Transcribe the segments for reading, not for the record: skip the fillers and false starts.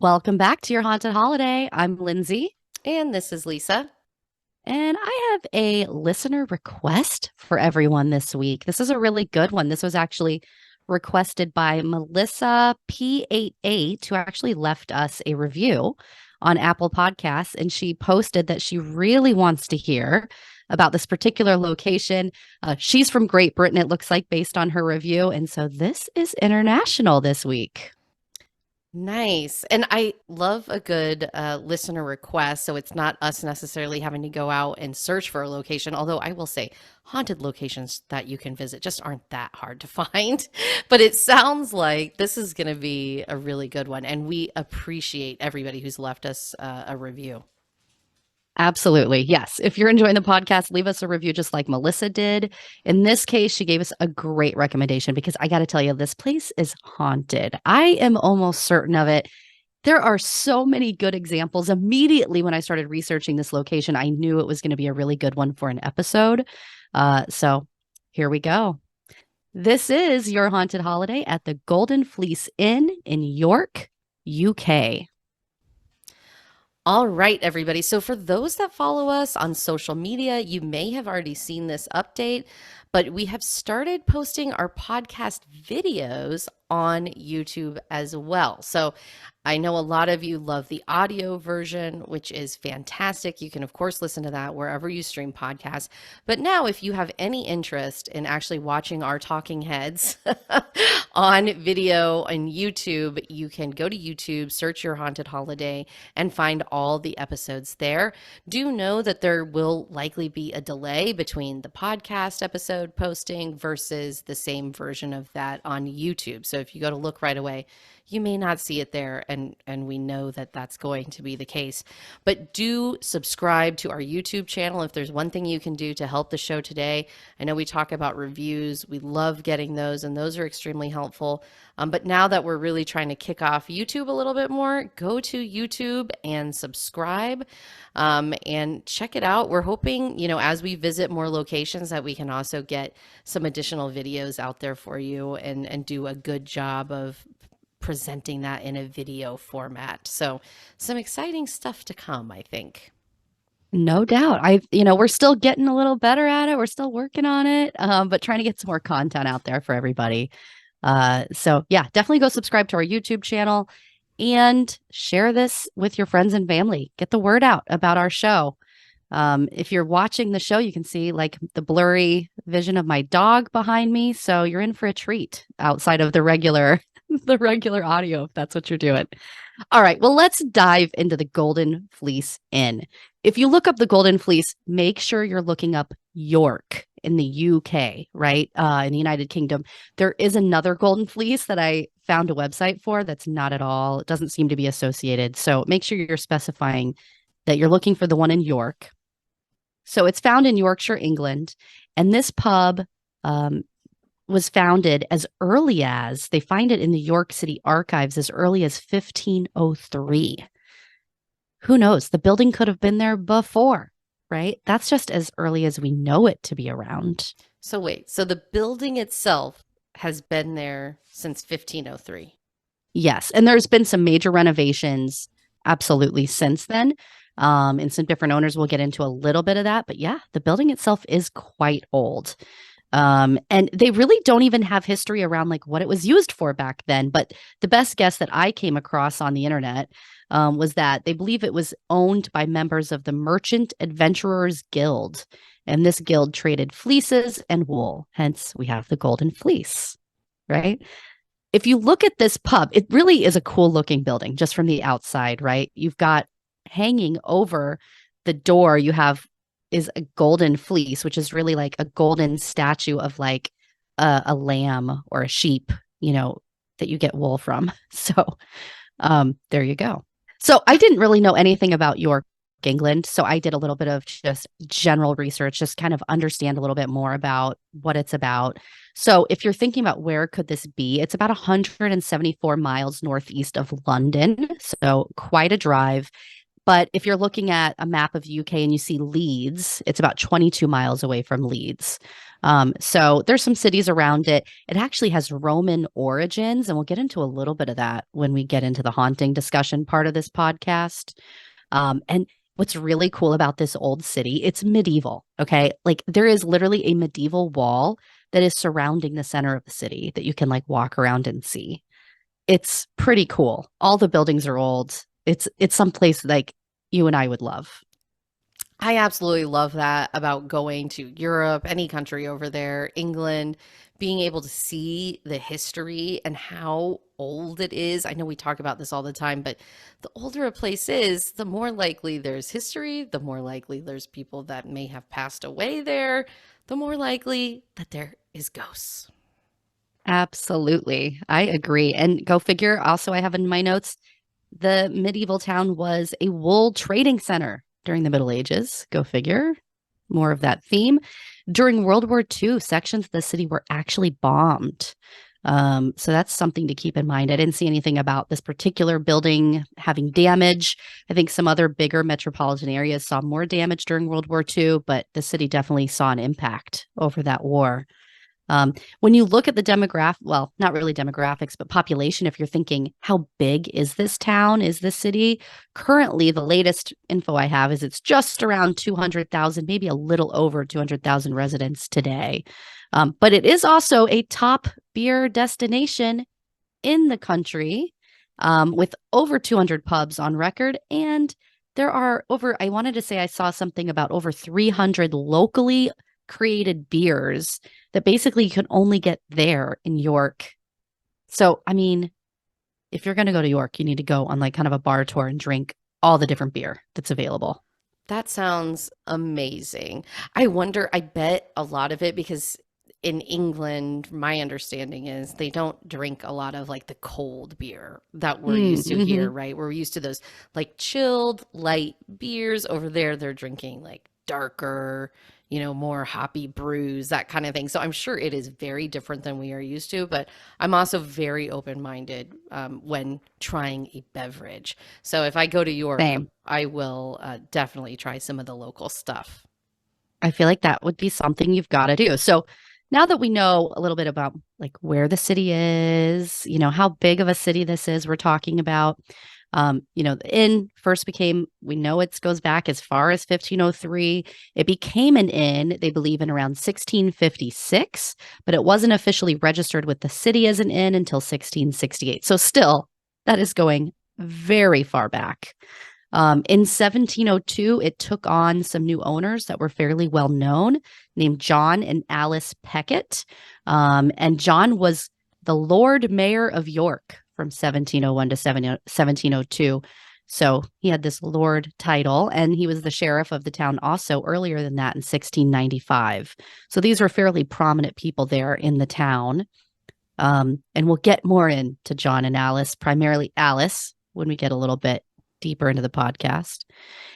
Welcome back to your haunted holiday. I'm Lindsay, And this is Lisa. and I have a listener request for everyone this week. This is a really good one. This was actually requested by Melissa P88, who actually left us a review on Apple Podcasts, and she posted that she really wants to hear about this particular location. She's from Great Britain, it looks like, based on her review. And so this is international this week. Nice. And I love a good listener request. So it's not us necessarily having to go out and search for a location. Although I will say, haunted locations that you can visit just aren't that hard to find. But it sounds like this is going to be a really good one. And we appreciate everybody who's left us a review. Absolutely. Yes. If you're enjoying the podcast, leave us a review just like Melissa did. In this case, she gave us a great recommendation because I got to tell you, this place is haunted. I am almost certain of it. There are so many good examples. Immediately when I started researching this location, I knew it was going to be a really good one for an episode. So here we go. This is your haunted holiday at the Golden Fleece Inn in York, UK. All right, everybody. So, for those that follow us on social media, you may have already seen this update, but we have started posting our podcast videos on YouTube as well. So, I know a lot of you love the audio version, which is fantastic. You can, of course, listen to that wherever you stream podcasts. But now, if you have any interest in actually watching our talking heads on video on YouTube, you can go to YouTube, search Your Haunted Holiday, and find all the episodes there. Do know that there will likely be a delay between the podcast episode posting versus the same version of that on YouTube. So if you go to look right away, you may not see it there, and we know that that's going to be the case. But do subscribe to our YouTube channel if there's one thing you can do to help the show today. I know we talk about reviews. We love getting those, and those are extremely helpful. But now that we're really trying to kick off YouTube a little bit more, go to YouTube and subscribe and check it out. We're hoping, as we visit more locations, that we can also get some additional videos out there for you and do a good job of presenting that in a video format. So some exciting stuff to come, I think. No doubt. We're still getting a little better at it. We're still working on it, but trying to get some more content out there for everybody. So yeah, definitely go subscribe to our YouTube channel and share this with your friends and family. Get the word out about our show. If you're watching the show, you can see like the blurry vision of my dog behind me. So you're in for a treat outside of the regular the regular audio, if that's what you're doing. All right, well, let's dive into the Golden Fleece Inn. If you look up the Golden Fleece, make sure you're looking up York in the UK, right? In the United Kingdom. There is another Golden Fleece that I found a website for that's not at all, it doesn't seem to be associated. So make sure you're specifying that you're looking for the one in York. So it's found in Yorkshire, England. And this pub was founded as early as, they find it in the York City archives as early as 1503. Who knows? The building could have been there before, right? That's just as early as we know it to be around. So wait, so the building itself has been there since 1503. Yes. And there's been some major renovations absolutely since then. And some different owners will get into a little bit of that. But yeah, the building itself is quite old. And they really don't even have history around like what it was used for back then. But the best guess that I came across on the internet was that they believe it was owned by members of the Merchant Adventurers Guild. And this guild traded fleeces and wool. Hence, we have the Golden Fleece, right? If you look at this pub, it really is a cool looking building just from the outside, right? You've got hanging over the door, you have is a golden fleece, which is really like a golden statue of like a lamb or a sheep, that you get wool from. So there you go. So I didn't really know anything about York, England. So I did a little bit of just general research, just kind of understand a little bit more about what it's about. So if you're thinking about where could this be, it's about 174 miles northeast of London. So quite a drive. But if you're looking at a map of the UK and you see Leeds, it's about 22 miles away from Leeds. So there's some cities around it. It actually has Roman origins, and we'll get into a little bit of that when we get into the haunting discussion part of this podcast. And what's really cool about this old city, it's medieval. Okay. Like there is literally a medieval wall that is surrounding the center of the city that you can like walk around and see. It's pretty cool. All the buildings are old. It's someplace like you and I would love. I absolutely love that about going to Europe, any country over there, England, being able to see the history and how old it is. I know we talk about this all the time, but the older a place is, the more likely there's history, the more likely there's people that may have passed away there, the more likely that there is ghosts. Absolutely. I agree. And go figure, also, I have in my notes the medieval town was a wool trading center during the Middle Ages. Go figure. More of that theme. During World War II, sections of the city were actually bombed. So that's something to keep in mind. I didn't see anything about this particular building having damage. I think some other bigger metropolitan areas saw more damage during World War II, but the city definitely saw an impact over that war. When you look at the demographic, well, not really demographics, but population, if you're thinking, how big is this town, is this city? Currently, the latest info I have is it's just around 200,000, maybe a little over 200,000 residents today. But it is also a top beer destination in the country with over 200 pubs on record. And there are over, I wanted to say I saw something about over 300 locally created beers that basically you can only get there in York. So, I mean, if you're going to go to York, you need to go on like kind of a bar tour and drink all the different beer that's available. That sounds amazing. I wonder, I bet a lot of it because in England, my understanding is they don't drink a lot of like the cold beer that we're used to here, Mm-hmm. right? We're used to those like chilled, light beers. Over there, they're drinking like darker, more hoppy brews, that kind of thing. So I'm sure it is very different than we are used to, but I'm also very open-minded when trying a beverage. So if I go to York, Same. I will definitely try some of the local stuff. I feel like that would be something you've got to do. So now that we know a little bit about like where the city is, how big of a city this is, we're talking about. The inn first became, we know it goes back as far as 1503. It became an inn, they believe, in around 1656, but it wasn't officially registered with the city as an inn until 1668. So still, that is going very far back. In 1702, it took on some new owners that were fairly well known, named John and Alice Peckett. And John was the Lord Mayor of York from 1701 to 1702. So he had this Lord title, and he was the sheriff of the town also earlier than that in 1695. So these were fairly prominent people there in the town. And we'll get more into John and Alice, primarily Alice, when we get a little bit deeper into the podcast.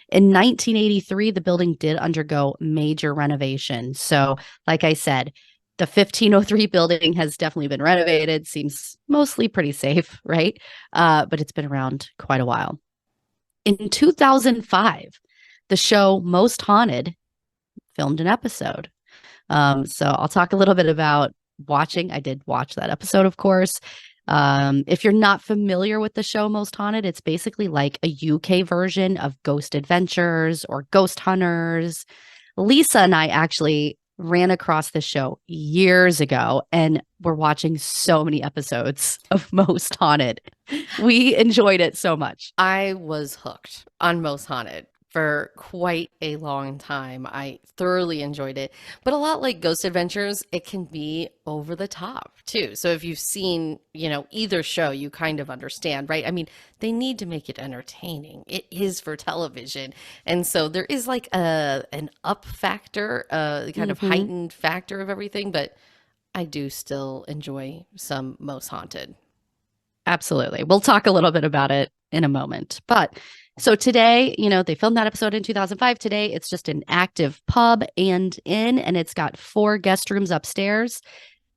In 1983, the building did undergo major renovation. So, like I said, the 1503 building has definitely been renovated, seems mostly pretty safe, right? But it's been around quite a while. In 2005, the show Most Haunted filmed an episode. So I'll talk a little bit about watching. I did watch that episode, of course. If you're not familiar with the show Most Haunted, it's basically like a UK version of Ghost Adventures or Ghost Hunters. Lisa and I actually ran across the show years ago and we're watching so many episodes of Most Haunted. We enjoyed it so much. I was hooked on Most Haunted for quite a long time. I thoroughly enjoyed it. But a lot like Ghost Adventures, it can be over the top too. So if you've seen, either show, you kind of understand, right? I mean, they need to make it entertaining. It is for television. And so there is like an up factor, a kind of Mm-hmm. heightened factor of everything, but I do still enjoy some Most Haunted. Absolutely. We'll talk a little bit about it in a moment. But so today, they filmed that episode in 2005. Today, it's just an active pub and inn, and it's got 4 guest rooms upstairs.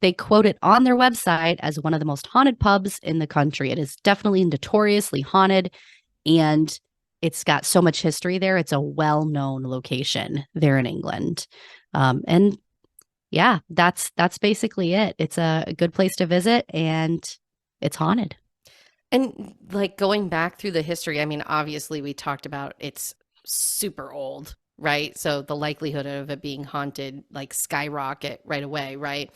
They quote it on their website as one of the most haunted pubs in the country. It is definitely notoriously haunted. And it's got so much history there. It's a well-known location there in England. And yeah, that's basically it. It's a good place to visit and it's haunted. And like going back through the history, I mean, obviously we talked about it's super old, right? So the likelihood of it being haunted like skyrocket right away, right?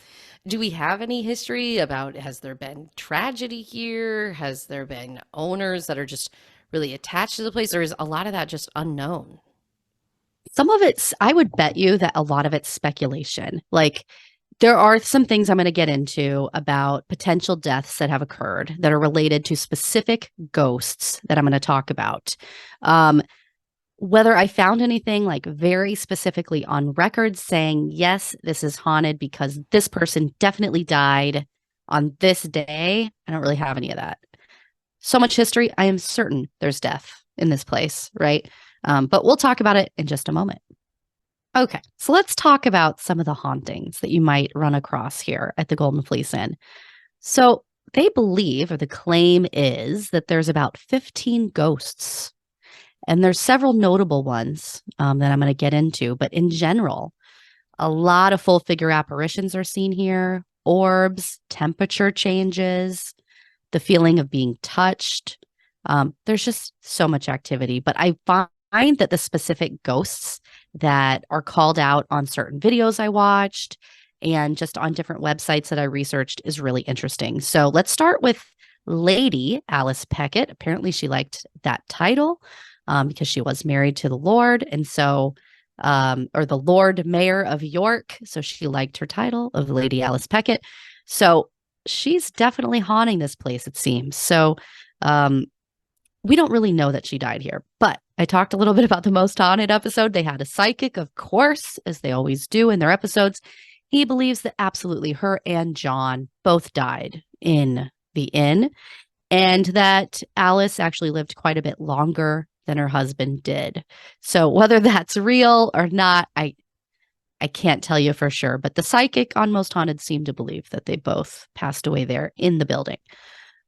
Do we have any history about has there been tragedy here? Has there been owners that are just really attached to the place, or is a lot of that just unknown? Some of it's, I would bet you that a lot of it's speculation. Like there are some things I'm going to get into about potential deaths that have occurred that are related to specific ghosts that I'm going to talk about. Um, whether I found anything like very specifically on record saying, yes, this is haunted because this person definitely died on this day, I don't really have any of that. So much history, I am certain there's death in this place, right? But we'll talk about it in just a moment. Okay, so let's talk about some of the hauntings that you might run across here at the Golden Fleece Inn. So they believe, or the claim is, that there's about 15 ghosts, and there's several notable ones that I'm going to get into. But in general, a lot of full figure apparitions are seen here, orbs, temperature changes, the feeling of being touched. There's just so much activity. But I find that the specific ghosts that are called out on certain videos I watched and just on different websites that I researched is really interesting. So let's start with Lady Alice Peckett. Apparently, she liked that title because she was married to the Lord. And so, or the Lord Mayor of York. So she liked her title of Lady Alice Peckett. So she's definitely haunting this place, it seems. So, we don't really know that she died here, but I talked a little bit about the most haunted episode. They had a psychic, of course, as they always do in their episodes. He believes that absolutely her and John both died in the inn, and that Alice actually lived quite a bit longer than her husband did. So whether that's real or not, I can't tell you for sure. But the psychic on Most Haunted seemed to believe that they both passed away there in the building.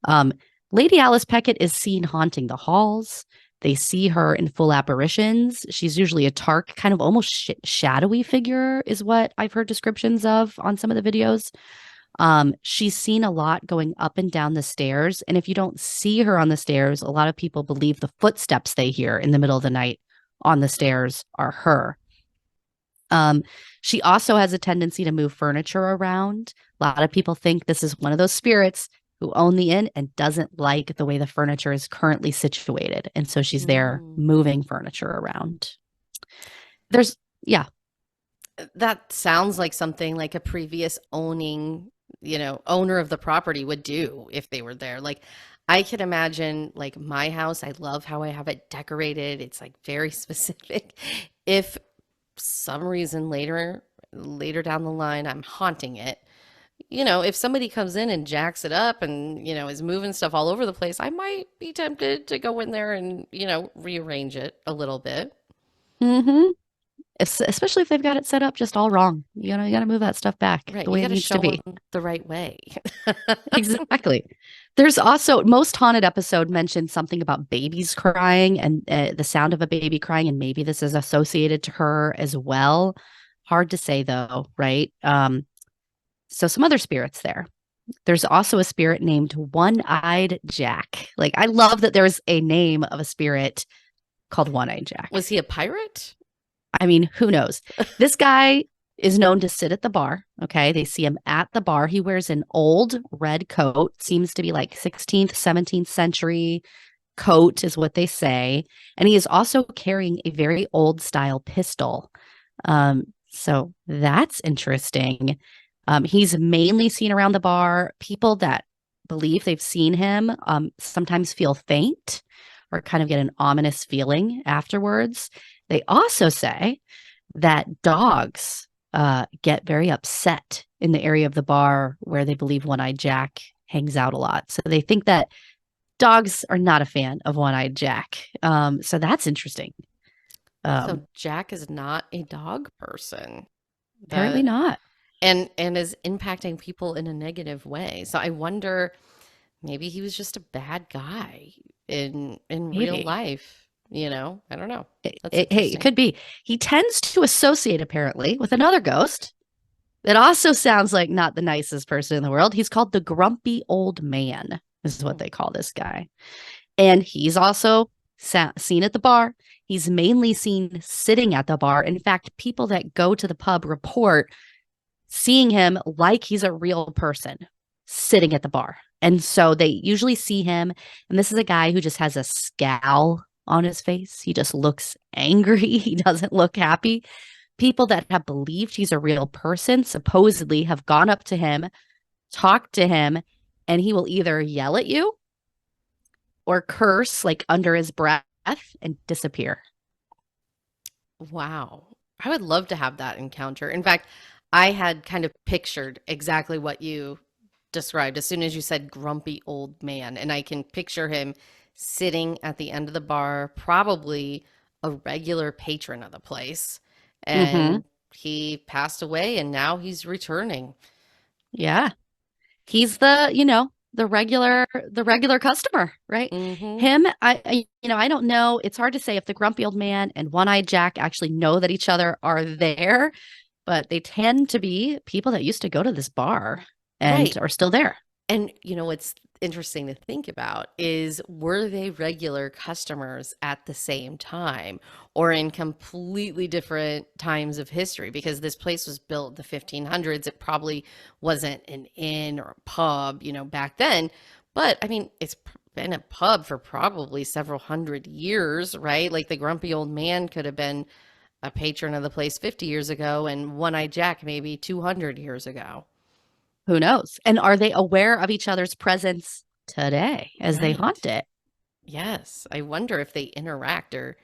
Um, Lady Alice Peckett is seen haunting the halls. They see her in full apparitions. She's usually a dark, kind of almost shadowy figure, is what I've heard descriptions of on some of the videos. She's seen a lot going up and down the stairs. And if you don't see her on the stairs, a lot of people believe the footsteps they hear in the middle of the night on the stairs are her. She also has a tendency to move furniture around. A lot of people think this is one of those spirits who own the inn and doesn't like the way the furniture is currently situated. And so she's there Mm. moving furniture around. There's, yeah. That sounds like something like a previous owner of the property would do if they were there. Like I can imagine like my house, I love how I have it decorated. It's like very specific. If some reason later down the line I'm haunting it, if somebody comes in and jacks it up and, is moving stuff all over the place, I might be tempted to go in there and, rearrange it a little bit. Mm-hmm. Especially if they've got it set up just all wrong. You gotta move that stuff back Right. the You way got it to needs to show be. them the right way. Exactly. There's also Most Haunted episode mentioned something about babies crying and the sound of a baby crying, and maybe this is associated to her as well. Hard to say though, right? So some other spirits there. There's also a spirit named One-Eyed Jack. Like I love that there's a name of a spirit called One-Eyed Jack. Was he a pirate? I mean, who knows? This guy is known to sit at the bar. Okay. They see him at the bar. He wears an old red coat, seems to be like 16th, 17th century coat, is what they say. And he is also carrying a very old style pistol. So that's interesting. He's mainly seen around the bar. People that believe they've seen him sometimes feel faint or kind of get an ominous feeling afterwards. They also say that dogs get very upset in the area of the bar where they believe One-Eyed Jack hangs out a lot. So they think that dogs are not a fan of One-Eyed Jack. So that's interesting. So Jack is not a dog person. Apparently That not. and is impacting people in a negative way. So I wonder maybe he was just a bad guy in real Maybe. life. I don't know. That's Hey, it interesting. could be. He tends to associate apparently with another ghost that also sounds like not the nicest person in the world. He's called the grumpy old man, is what Hmm. they call this guy. And he's also seen at the bar. He's mainly seen sitting at the bar. In fact, people that go to the pub report seeing him like he's a real person sitting at the bar. And so they usually see him. And this is a guy who just has a scowl on his face. He just looks angry. He doesn't look happy. People that have believed he's a real person supposedly have gone up to him, talked to him, and he will either yell at you or curse like under his breath and disappear. Wow. I would love to have that encounter. In fact, I had kind of pictured exactly what you described as soon as you said grumpy old man. And I can picture him sitting at the end of the bar, probably a regular patron of the place. Mm-hmm. And he passed away and now he's returning. Yeah. He's the regular customer, right? Mm-hmm. Him, I don't know. It's hard to say if the grumpy old man and one-eyed Jack actually know that each other are there, but they tend to be people that used to go to this bar and Right. are still there. And what's interesting to think about is were they regular customers at the same time or in completely different times of history? Because this place was built in the 1500s. It probably wasn't an inn or a pub, back then. But I mean, been a pub for probably several hundred years, right? Like the grumpy old man could have been a patron of the place 50 years ago and One-Eyed Jack maybe 200 years ago. Who knows? And are they aware of each other's presence today as they Right. haunt it? Yes, I wonder if they interact or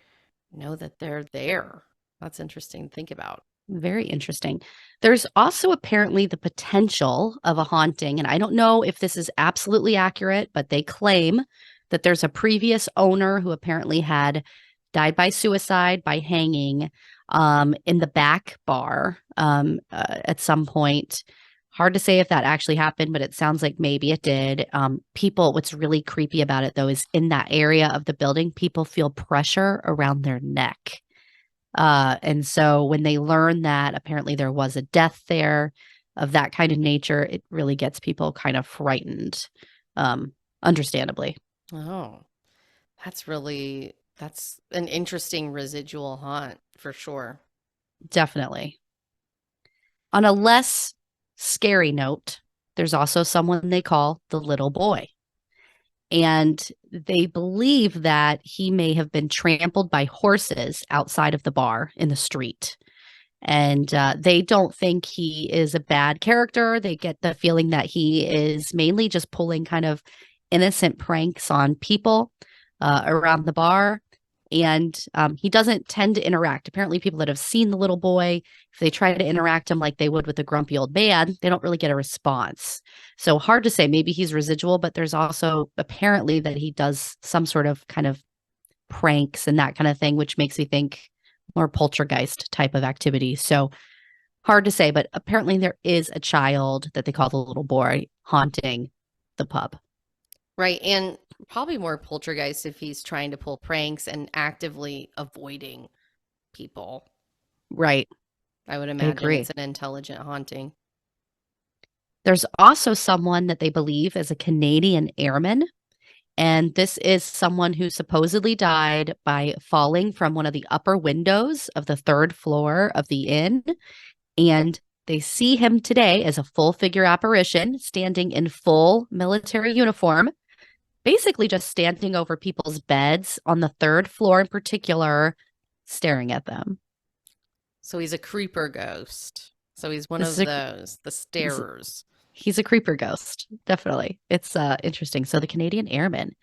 know that they're there. That's interesting to think about. Very interesting. There's also apparently the potential of a haunting, and I don't know if this is absolutely accurate, but they claim that there's a previous owner who apparently had died by suicide by hanging in the back bar at some point. Hard to say if that actually happened, but it sounds like maybe it did. What's really creepy about it though is in that area of the building, people feel pressure around their neck. And so when they learn that apparently there was a death there of that kind of nature, it really gets people kind of frightened, understandably. Oh, that's an interesting residual haunt for sure. Definitely. On a less scary note, there's also someone they call the little boy. And they believe that he may have been trampled by horses outside of the bar in the street. And they don't think he is a bad character. They get the feeling that he is mainly just pulling kind of innocent pranks on people around the bar. And he doesn't tend to interact. Apparently, people that have seen the little boy, if they try to interact him like they would with a grumpy old man, they don't really get a response. So hard to say. Maybe he's residual, but there's also apparently that he does some sort of kind of pranks and that kind of thing, which makes me think more poltergeist type of activity. So hard to say, but apparently there is a child that they call the little boy haunting the pub. Right. And probably more poltergeist if he's trying to pull pranks and actively avoiding people. Right. I would I imagine it's agree. an intelligent haunting. There's also someone that they believe is a Canadian airman. And this is someone who supposedly died by falling from one of the upper windows of the third floor of the inn. And they see him today as a full figure apparition, standing in full military uniform, basically just standing over people's beds on the third floor in particular, staring at them. So he's a creeper ghost. So he's one This of is those, the he's starers. he's a creeper ghost, definitely. It's interesting. So the Canadian Airman.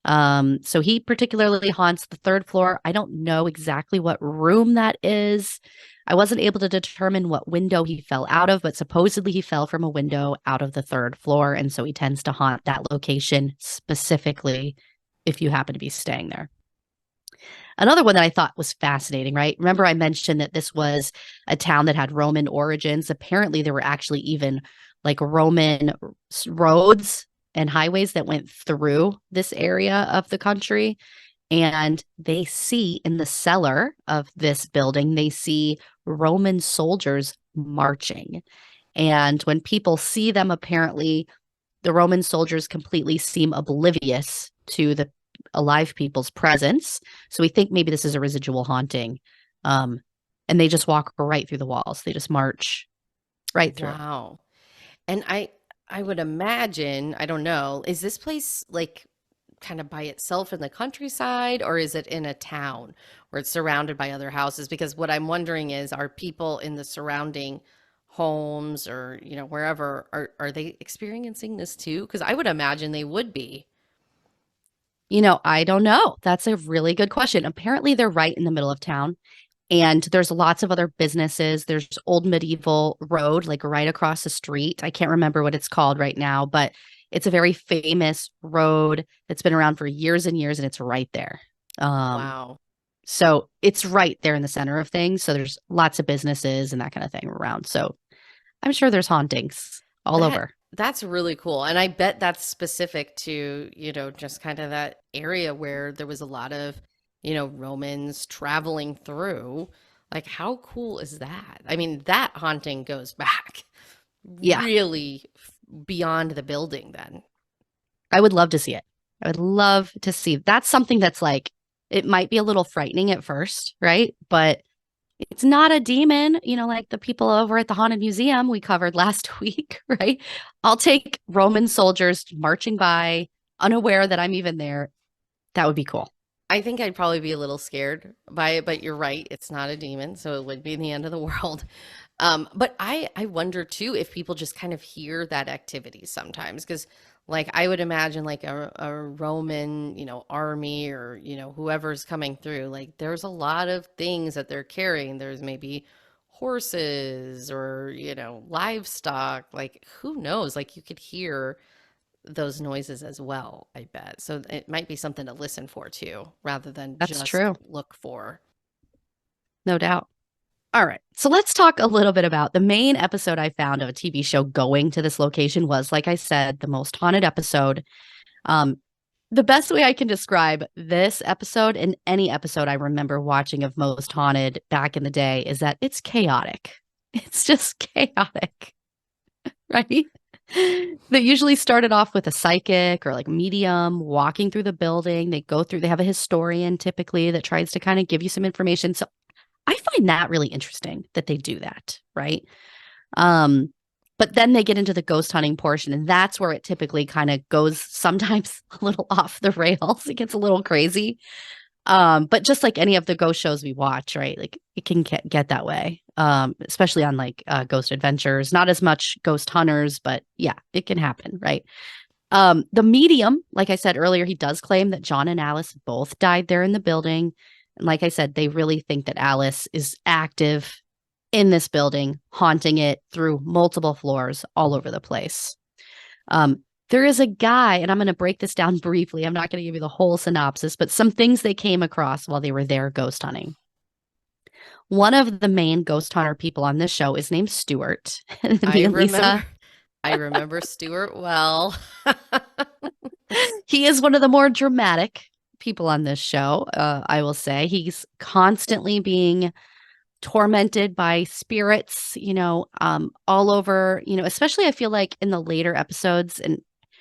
So he particularly haunts the third floor. I don't know exactly what room that is. I wasn't able to determine what window he fell out of, but supposedly he fell from a window out of the third floor. And so he tends to haunt that location specifically if you happen to be staying there. Another one that I thought was fascinating, right? Remember, I mentioned that this was a town that had Roman origins. Apparently, there were actually even like Roman roads and highways that went through this area of the country. and they see in the cellar of this building, they see Roman soldiers marching. And when people see them, apparently the Roman soldiers completely seem oblivious to the alive people's presence. So we think maybe this is a residual haunting. Um, and they just walk right through the walls. They just march right through. Wow. And I would imagine, I don't know, is this place like kind of by itself in the countryside, or is it in a town where it's surrounded by other houses? Because what I'm wondering is, are people in the surrounding homes or, wherever, are they experiencing this too? Because I would imagine they would be. I don't know. That's a really good question. Apparently, they're right in the middle of town. And there's lots of other businesses. There's Old Medieval Road, like right across the street. I can't remember what it's called right now, but it's a very famous road that's been around for years and years, and it's right there. Um, Wow. so it's right there in the center of things. So there's lots of businesses and that kind of thing around. So I'm sure there's hauntings all That over. that's really cool. And I bet that's specific to, just kind of that area where there was a lot of, Romans traveling through. Like, how cool is that? I mean, that haunting goes back Yeah, really beyond the building then. I would love to see it. I would love to see. That's something that's like, it might be a little frightening at first, right? But it's not a demon, like the people over at the Haunted Museum we covered last week, right? I'll take Roman soldiers marching by, unaware that I'm even there. That would be cool. I think I'd probably be a little scared by it, but you're right. It's not a demon, so it would be the end of the world. But I wonder too if people just kind of hear that activity sometimes, because like I would imagine like a Roman, army or, whoever's coming through, like there's a lot of things that they're carrying. There's maybe horses or, livestock, like who knows? Like you could hear those noises as well, I bet. So it might be something to listen for too, rather than That's just true. look for. No doubt. All right. So let's talk a little bit about the main episode I found of a TV show going to this location was, like I said, the most haunted episode. Um, the best way I can describe this episode and any episode I remember watching of Most Haunted back in the day is that it's chaotic. It's just chaotic, right? They usually started off with a psychic or like medium walking through the building. They have a historian typically that tries to kind of give you some information. So I find that really interesting that they do that, right? Um, but then they get into the ghost hunting portion, and that's where it typically kind of goes sometimes a little off the rails. It gets a little crazy. But just like any of the ghost shows we watch, right? Like it can get that way. Especially on like Ghost Adventures, not as much Ghost Hunters, but yeah, it can happen, right? The medium, like I said earlier, he does claim that John and Alice both died there in the building. And like I said, they really think that Alice is active in this building, haunting it through multiple floors all over the place. There is a guy, and I'm going to break this down briefly. I'm not going to give you the whole synopsis, but some things they came across while they were there ghost hunting. One of the main ghost hunter people on this show is named Stuart. I Me and remember Lisa, I remember Stuart well. he is one of the more dramatic people on this show. I will say he's constantly being tormented by spirits, all over, especially I feel like in the later episodes. And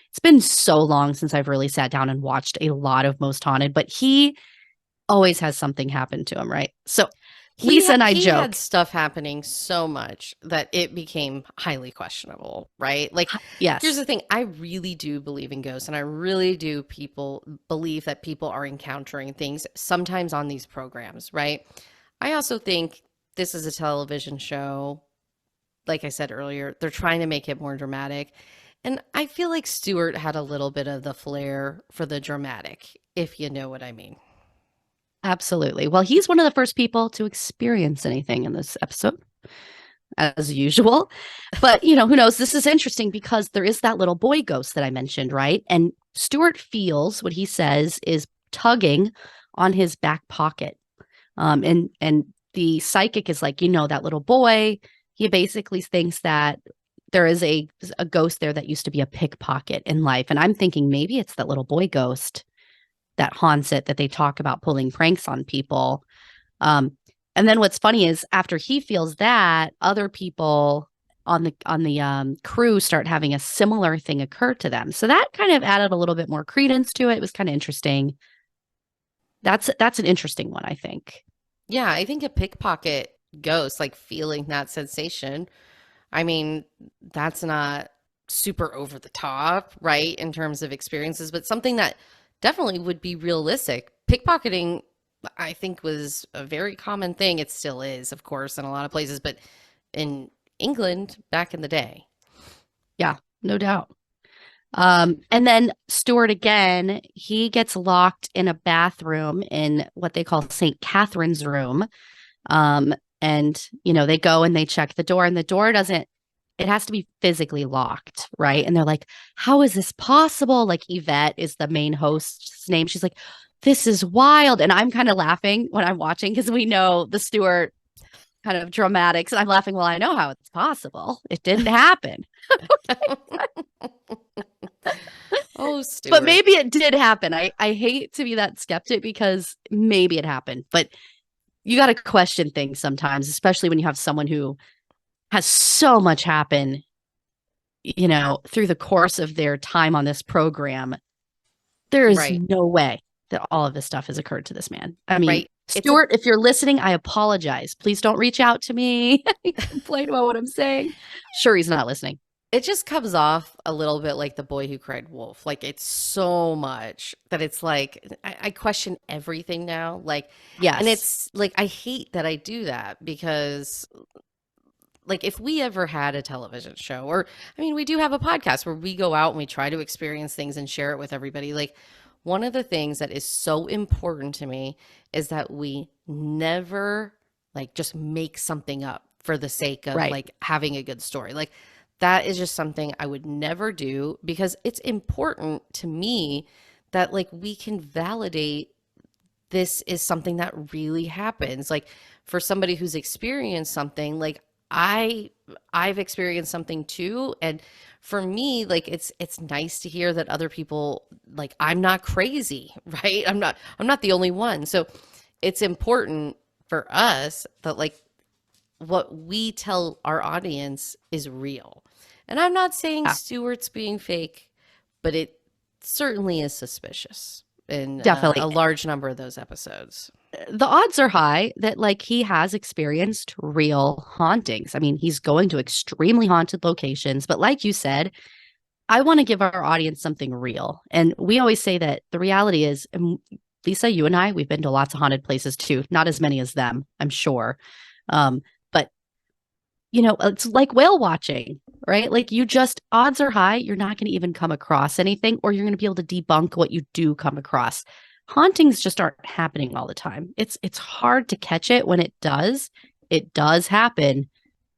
it's been so long since I've really sat down and watched a lot of Most Haunted, but he always has something happen to him, right? So Lisa and I He had joke. stuff happening so much that it became highly questionable, right? Like, here's Yes, the thing, I really do believe in ghosts, and I really do people believe that people are encountering things sometimes on these programs, right? I also think this is a television show. Like I said earlier, they're trying to make it more dramatic. And I feel like Stewart had a little bit of the flair for the dramatic, if you know what I mean. absolutely. Well, he's one of the first people to experience anything in this episode, as usual. But, who knows? This is interesting because there is that little boy ghost that I mentioned, right? And Stuart feels what he says is tugging on his back pocket. And the psychic is like, that little boy, he basically thinks that there is a ghost there that used to be a pickpocket in life. And I'm thinking maybe it's that little boy ghost that haunts it that they talk about pulling pranks on people. Um, and then what's funny is after he feels that, other people on the crew start having a similar thing occur to them. So that kind of added a little bit more credence to it. It was kind of interesting. That's an interesting one, I think. Yeah, I think a pickpocket ghost, like feeling that sensation, I mean, that's not super over the top, right, in terms of experiences, but something that definitely would be realistic. Pickpocketing, I think, was a very common thing. It still is, of course, in a lot of places, but in England back in the day. Yeah, no doubt. And then Stuart again, he gets locked in a bathroom in what they call St. Catherine's room. Um, and they go and they check the door, and the door doesn't, it has to be physically locked, right? And they're like, how is this possible? Like Yvette is the main host's name. She's like, this is wild. And I'm kind of laughing when I'm watching because we know the Stuart kind of dramatics. And I'm laughing, well, I know how it's possible. It didn't happen. Oh, But Stuart. maybe it did happen. I hate to be that skeptic because maybe it happened. But you got to question things sometimes, especially when you have someone who has so much happen, through the course of their time on this program. There is Right, no way that all of this stuff has occurred to this man. I mean, right. It's a Stuart, if you're listening, I apologize. Please don't reach out to me and complain about what I'm saying. Sure, he's not listening. it just comes off a little bit like the boy who cried wolf. Like it's so much that it's like I question everything now. Like, and Yes, it's like I hate that I do that because like if we ever had a television show, or I mean we do have a podcast where we go out and we try to experience things and share it with everybody. Like one of the things that is so important to me is that we never like just make something up for the sake of right. like having a good story. Like that is just something I would never do because it's important to me that like we can validate this is something that really happens. Like for somebody who's experienced something, like I I've experienced something too, and for me like it's nice to hear that other people like I'm not crazy, right? I'm not the only one. So it's important for us that like what we tell our audience is real. And I'm not saying Yeah, Stewart's being fake, but it certainly is suspicious in a definitely. large number of those episodes. The odds are high that like he has experienced real hauntings. I mean, he's going to extremely haunted locations, but like you said, I want to give our audience something real. And we always say that the reality is, Lisa, you and I, we've been to lots of haunted places too, not as many as them, I'm sure. But it's like whale watching, right? Like you just, odds are high, you're not going to even come across anything, or you're going to be able to debunk what you do come across. Hauntings just aren't happening all the time. It's hard to catch it when it does. It does happen,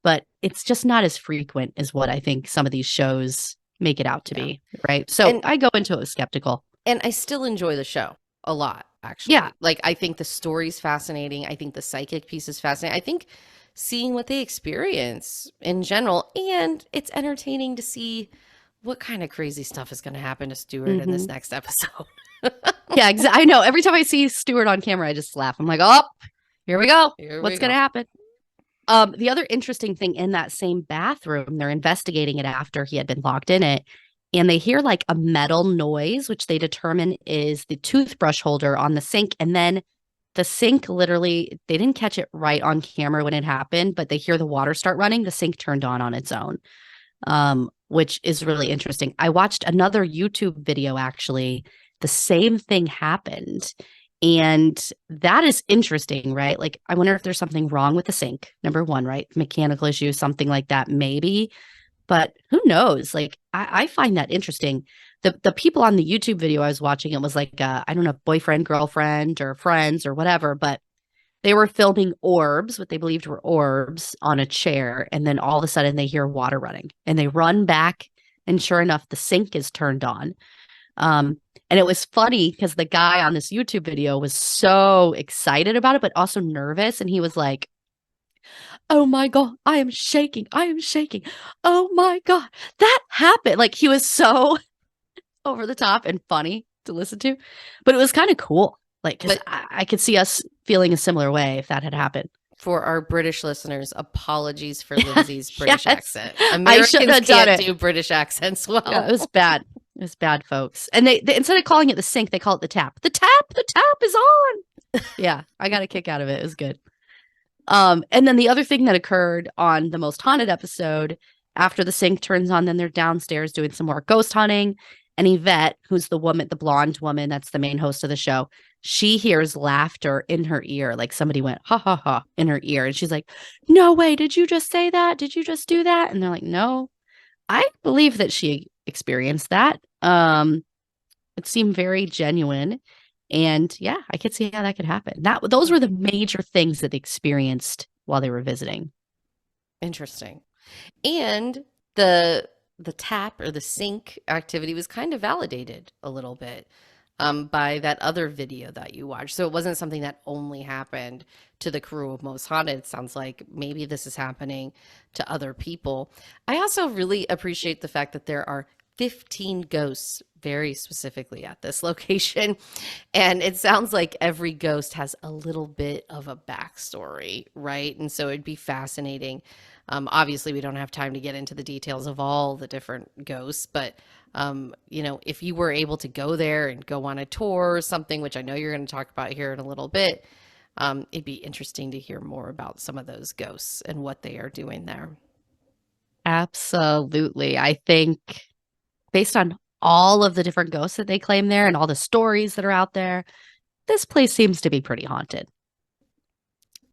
but it's just not as frequent as what I think some of these shows make it out to Yeah. be, right? So And I go into it skeptical. and I still enjoy the show a lot, Yeah, actually. Like I think the story's fascinating. I think the psychic piece is fascinating. I think seeing what they experience in general, and it's entertaining to see what kind of crazy stuff is going to happen to Stewart in this hmm next episode. yeah, I know. Every time I see Stewart on camera, I just laugh. I'm like, oh, here we go. Here we What's going to go. happen? The other interesting thing in that same bathroom, they're investigating it after he had been locked in it, and they hear like a metal noise, which they determine is the toothbrush holder on the sink. And then the sink literally, they didn't catch it right on camera when it happened, but they hear the water start running. The sink turned on its own, which is really interesting. I watched another YouTube video actually. The same thing happened. And that is interesting, right? Like, I wonder if there's something wrong with the sink. Number one, right? Mechanical issue, something like that, maybe. But who knows? Like, I find that interesting. The people on the YouTube video I was watching, it was like, I don't know, boyfriend, girlfriend, or friends or whatever, but they were filming orbs, what they believed were orbs, on a chair. And then all of a sudden they hear water running and they run back. And sure enough, the sink is turned on. And it was funny because the guy on this YouTube video was so excited about it, but also nervous. And he was like, oh my God, I am shaking. I am shaking. Oh my God, that happened. Like he was so over the top and funny. to listen to. But it was kind of cool. Like, because But I could see us feeling a similar way if that had happened. for our British listeners, apologies for Lindsay's British Yes, accent. I should Americans have done can't it. do British accents Yeah, it well. was bad. It was bad, folks. And they instead of calling it the sink, they call it the tap. The tap is on. Yeah, I got a kick out of it. It was good. And then the other thing that occurred on the most haunted episode, after the sink turns on, then they're downstairs doing some more ghost hunting. And Yvette, who's the woman, the blonde woman, that's the main host of the show, she hears laughter in her ear, like somebody went ha ha ha in her ear, and she's like, "No way! Did you just say that? Did you just do that?" And they're like, "No, I believe that she experienced that. It seemed very genuine." And yeah, I could see how that could happen. Those were the major things that they experienced while they were visiting. Interesting. And the tap or the sink activity was kind of validated a little bit by that other video that you watched. So it wasn't something that only happened to the crew of Most Haunted. It sounds like maybe this is happening to other people. I also really appreciate the fact that there are 15 ghosts very specifically at this location. And it sounds like every ghost has a little bit of a backstory, right? And so it'd be fascinating. Obviously, we don't have time to get into the details of all the different ghosts, but if you were able to go there and go on a tour or something, which I know you're going to talk about here in a little bit, it'd be interesting to hear more about some of those ghosts and what they are doing there. Absolutely. I think based on all of the different ghosts that they claim there and all the stories that are out there, this place seems to be pretty haunted.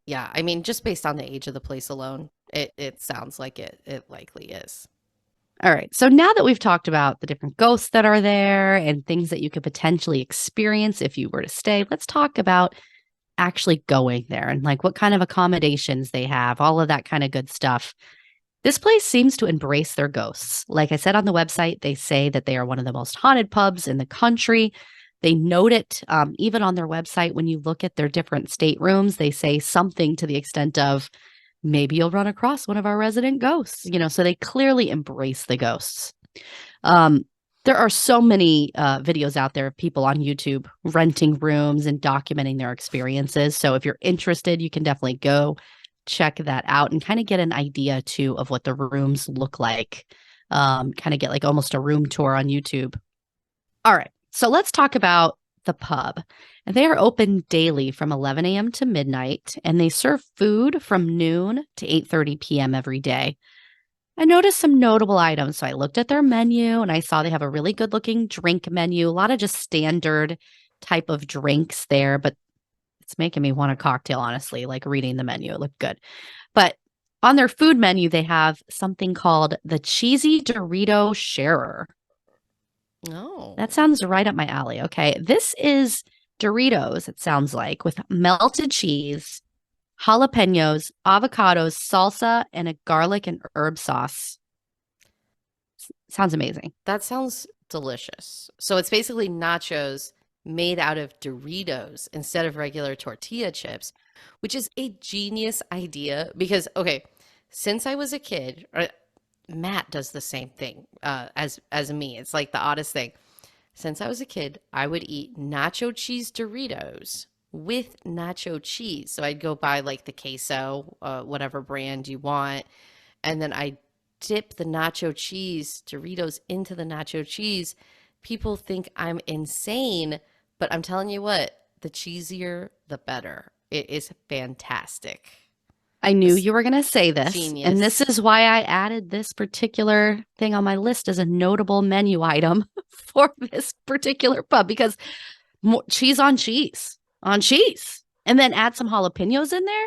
Yeah, I mean, just based on the age of the place alone, it sounds like it likely is. All right. So now that we've talked about the different ghosts that are there and things that you could potentially experience if you were to stay, let's talk about actually going there and like what kind of accommodations they have, all of that kind of good stuff. This place seems to embrace their ghosts. Like I said on the website, they say that they are one of the most haunted pubs in the country. They note it even on their website. When you look at their different staterooms, they say something to the extent of, maybe you'll run across one of our resident ghosts, so they clearly embrace the ghosts. There are so many videos out there of people on YouTube renting rooms and documenting their experiences. So if you're interested, you can definitely go check that out and kind of get an idea too of what the rooms look like. Kind of get like almost a room tour on YouTube. All right. So let's talk about the pub. And they are open daily from 11 a.m. to midnight, and they serve food from noon to 8:30 p.m. every day. I noticed some notable items. So I looked at their menu and I saw they have a really good looking drink menu, a lot of just standard type of drinks there, but it's making me want a cocktail, honestly, like reading the menu. It looked good. But on their food menu, they have something called the Cheesy Dorito Sharer. Oh, That sounds right up my alley. Okay. This is Doritos, it sounds like, with melted cheese, jalapenos, avocados, salsa, and a garlic and herb sauce. Sounds amazing. that sounds delicious. So it's basically nachos made out of Doritos instead of regular tortilla chips, which is a genius idea because, okay, since I was a kid, Matt does the same thing as me. It's like the oddest thing. Since I was a kid, I would eat nacho cheese Doritos with nacho cheese. So I'd go buy like the queso, whatever brand you want, and then I dip the nacho cheese Doritos into the nacho cheese. People think I'm insane, but I'm telling you what, the cheesier, the better. It is fantastic. I knew This you were going to say this, and this genius. is why I added this particular thing on my list as a notable menu item for this particular pub because more cheese on cheese, and then add some jalapenos in there,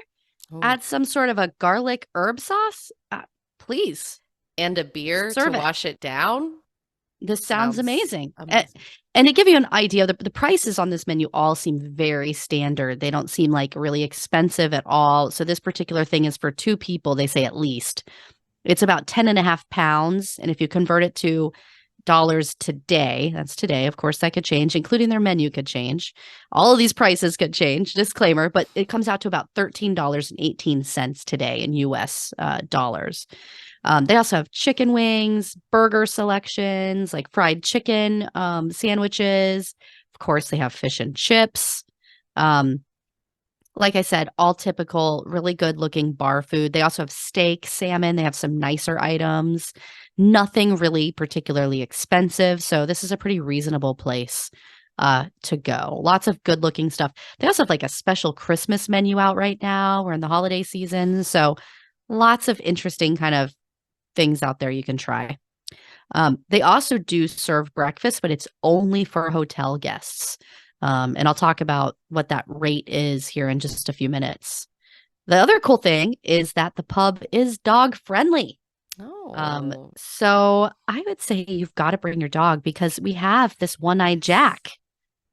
Oh. add some sort of a garlic herb sauce. Please And a beer to serve it. wash it down. This sounds Sounds amazing. amazing. And to give you an idea, the prices on this menu all seem very standard. They don't seem like really expensive at all. So this particular thing is for two people, they say at least. It's about 10.5 pounds. And if you convert it to dollars today, that's today, of course, that could change, including their menu could change. All of these prices could change, disclaimer, but it comes out to about $13.18 today in US dollars. They also have chicken wings, burger selections, like fried chicken sandwiches, Of course, they have fish and chips. Um, like I said, all typical, really good looking bar food. They also have steak, salmon. They have some nicer items. Nothing really particularly expensive. So this is a pretty reasonable place to go. Lots of good looking stuff. They also have like a special Christmas menu out right now. We're in the holiday season. So lots of interesting kind of things out there you can try. They also do serve breakfast, but it's only for hotel guests. And I'll talk about what that rate is here in just a few minutes. The other cool thing is that the pub is dog friendly. Oh, So I would say you've got to bring your dog because we have this one-eyed Jack.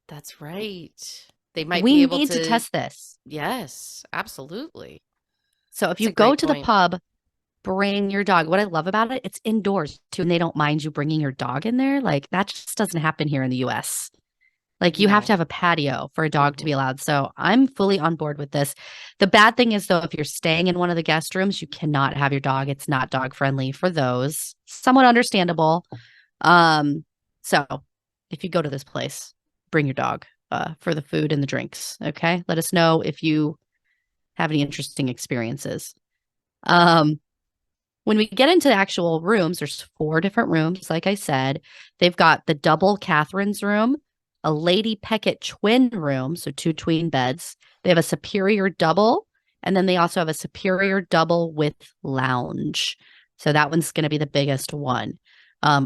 that's right. They might We be able need to to. test this. Yes, absolutely. So if It's you a go great to the point. pub, bring your dog. What I love about it, it's indoors too, and they don't mind you bringing your dog in there. Like that just doesn't happen here in the US. Like you have No. to have a patio for a dog to be Hmm. allowed. So I'm fully on board with this. The bad thing is though, if you're staying in one of the guest rooms, you cannot have your dog. It's not dog friendly for those. Somewhat understandable. Um, so if you go to this place, bring your dog for the food and the drinks. Okay. Let us know if you have any interesting experiences. Um, when we get into the actual rooms, there's four different rooms. Like I said, they've got the double Catherine's room, a Lady Peckett twin room, so two twin beds. They have a superior double, and then they also have a superior double with lounge. So that one's going to be the biggest one.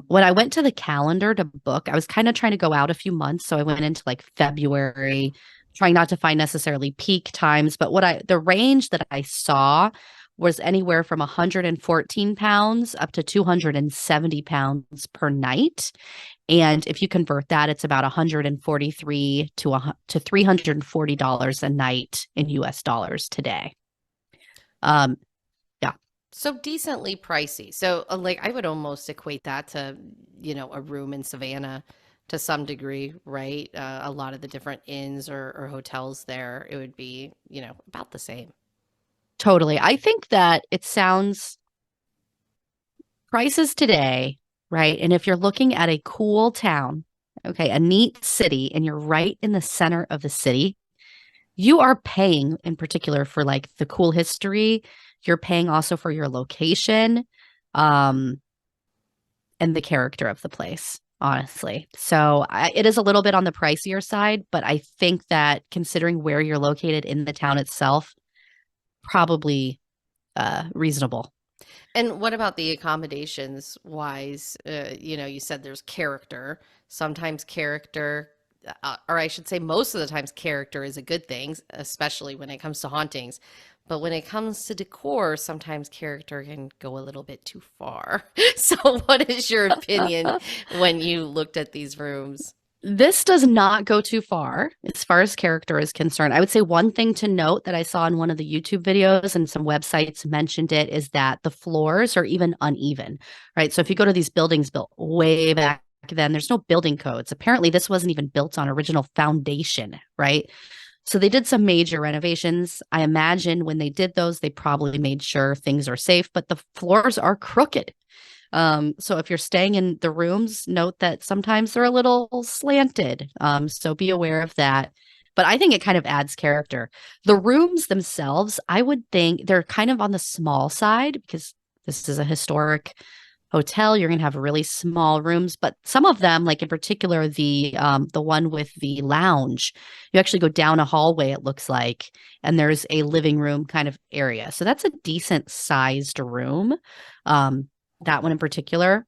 When I went to the calendar to book, I was kind of trying to go out a few months. So I went into like February, trying not to find necessarily peak times. But the range that I saw was anywhere from 114 pounds up to 270 pounds per night. And if you convert that, it's about 143 to $340 a night in US dollars today. Um, yeah, So decently pricey. So, like, I would almost equate that to, a room in Savannah to some degree, right? A lot of the different inns or hotels there, it would be, about the same. totally. I think that it sounds prices today, right? And if you're looking at a cool town, okay, a neat city, and you're right in the center of the city, you are paying in particular for like the cool history. You're paying also for your location, um, and the character of the place, honestly. So it is a little bit on the pricier side, but I think that considering where you're located in the town itself, probably reasonable. And what about the accommodations wise? You said there's character. Sometimes character, or I should say, most of the times, character is a good thing, especially when it comes to hauntings. But when it comes to decor, sometimes character can go a little bit too far. So, what is your opinion when you looked at these rooms? This does not go too far as character is concerned. I would say one thing to note that I saw in one of the YouTube videos and some websites mentioned it is that the floors are even uneven, right? So if you go to these buildings built way back then, there's no building codes. Apparently, this wasn't even built on original foundation, right? So they did some major renovations. I imagine when they did those, they probably made sure things are safe, but the floors are crooked. So if you're staying in the rooms, note that sometimes they're a little slanted. So be aware of that. But I think it kind of adds character. The rooms themselves, I would think they're kind of on the small side because this is a historic hotel. You're going to have really small rooms, but some of them, like in particular the one with the lounge, you actually go down a hallway. It looks like, and there's a living room kind of area. So that's a decent sized room. Um, that one in particular.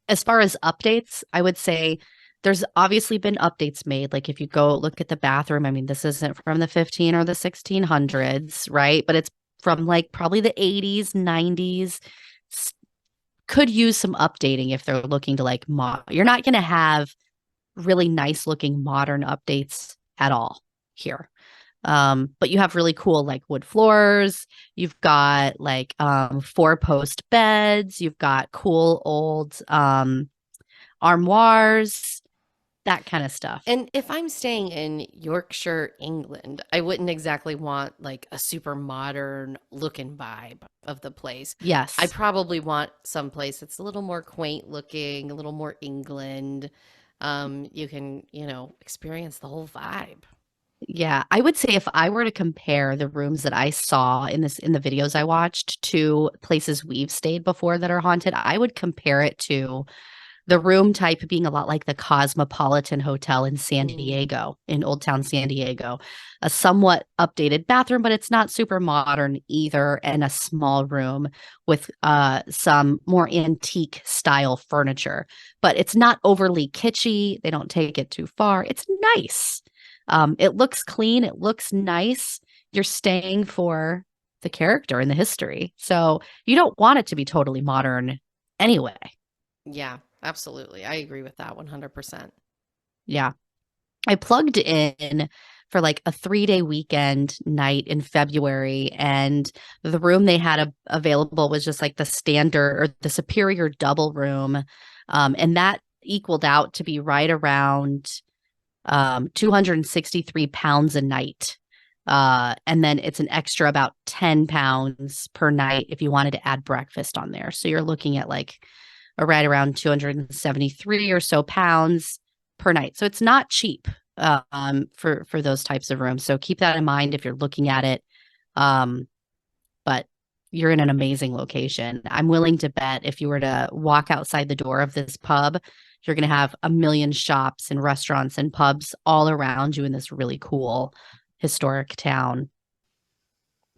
As far as updates, I would say there's obviously been updates made. Like if you go look at the bathroom, I mean, this isn't from the 15 or the 1600s, right? But it's from like probably the 80s, 90s. Could use some updating if they're looking to like you're not going to have really nice looking modern updates at all here. But you have really cool like wood floors. You've got like four-post beds. You've got cool old armoires, that kind of stuff. And if I'm staying in Yorkshire, England, I wouldn't exactly want like a super modern looking vibe of the place. I Yes. probably want some place that's a little more quaint looking, a little more England. You can, experience the whole vibe. Yeah, I would say if I were to compare the rooms that I saw in the videos I watched to places we've stayed before that are haunted, I would compare it to the room type being a lot like the Cosmopolitan Hotel in San Mm. Diego, in Old Town San Diego. A somewhat updated bathroom, but it's not super modern either, and a small room with some more antique style furniture. But it's not overly kitschy. They don't take it too far. It's nice. It looks clean. It looks nice. You're staying for the character and the history. So you don't want it to be totally modern anyway. Yeah, absolutely. I agree with that 100%. Yeah. I plugged in for like a 3-day weekend night in February, and the room they had available was just like the standard or the superior double room. And that equaled out to be right around 263 pounds a night. And then it's an extra about 10 pounds per night if you wanted to add breakfast on there. So you're looking at like right around 273 or so pounds per night. So it's not cheap for those types of rooms. So keep that in mind if you're looking at it. Um, but you're in an amazing location. I'm willing to bet if you were to walk outside the door of this pub, you're going to have a million shops and restaurants and pubs all around you in this really cool historic town.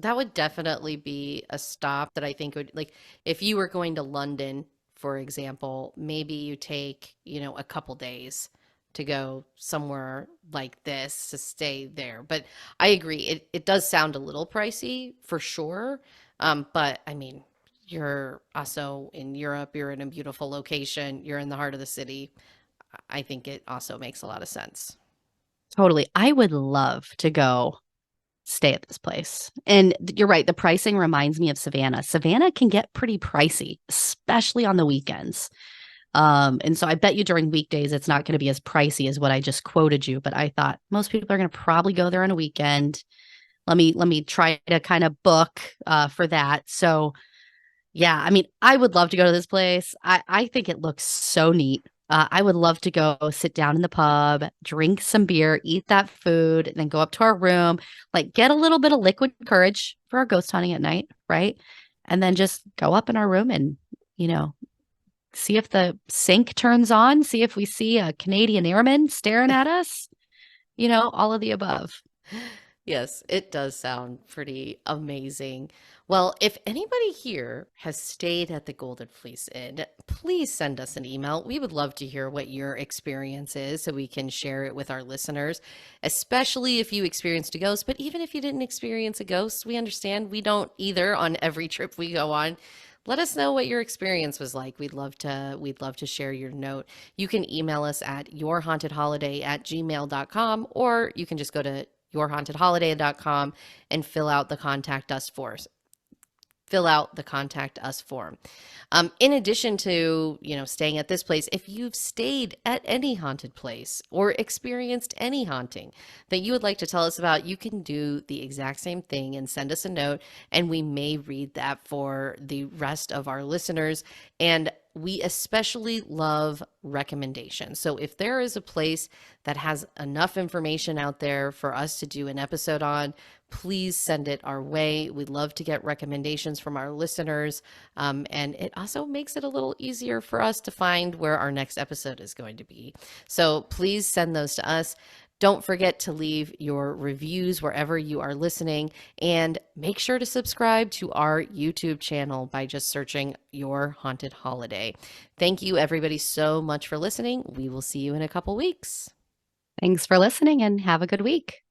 That would definitely be a stop that I think would, like, if you were going to London, for example, maybe you take, a couple days to go somewhere like this to stay there. But I agree, it does sound a little pricey for sure. But I mean, you're also in Europe, you're in a beautiful location, you're in the heart of the city. I think it also makes a lot of sense. Totally. I would love to go stay at this place. And you're right, the pricing reminds me of Savannah. Savannah can get pretty pricey, especially on the weekends. And so I bet you during weekdays it's not going to be as pricey as what I just quoted you, but I thought most people are going to probably go there on a weekend. Let me try to kind of book for that. So yeah, I mean, I would love to go to this place. I think it looks so neat. I would love to go sit down in the pub, drink some beer, eat that food, and then go up to our room, like get a little bit of liquid courage for our ghost hunting at night, right? And then just go up in our room and, you know, see if the sink turns on, see if we see a Canadian airman staring at us, all of the above. Yes, it does sound pretty amazing. Well, if anybody here has stayed at the Golden Fleece Inn, please send us an email. We would love to hear what your experience is so we can share it with our listeners, especially if you experienced a ghost. But even if you didn't experience a ghost, we understand. We don't either on every trip we go on. Let us know what your experience was like. We'd love to share your note. You can email us at yourhauntedholiday@gmail.com, or you can just go to yourhauntedholiday.com and fill out the contact us form. In addition to, staying at this place, if you've stayed at any haunted place or experienced any haunting that you would like to tell us about, you can do the exact same thing and send us a note, and we may read that for the rest of our listeners. And we especially love recommendations. So if there is a place that has enough information out there for us to do an episode on, please send it our way. We'd love to get recommendations from our listeners. And it also makes it a little easier for us to find where our next episode is going to be. So please send those to us. Don't forget to leave your reviews wherever you are listening, and make sure to subscribe to our YouTube channel by just searching Your Haunted Holiday. Thank you, everybody, so much for listening. We will see you in a couple weeks. Thanks for listening and have a good week.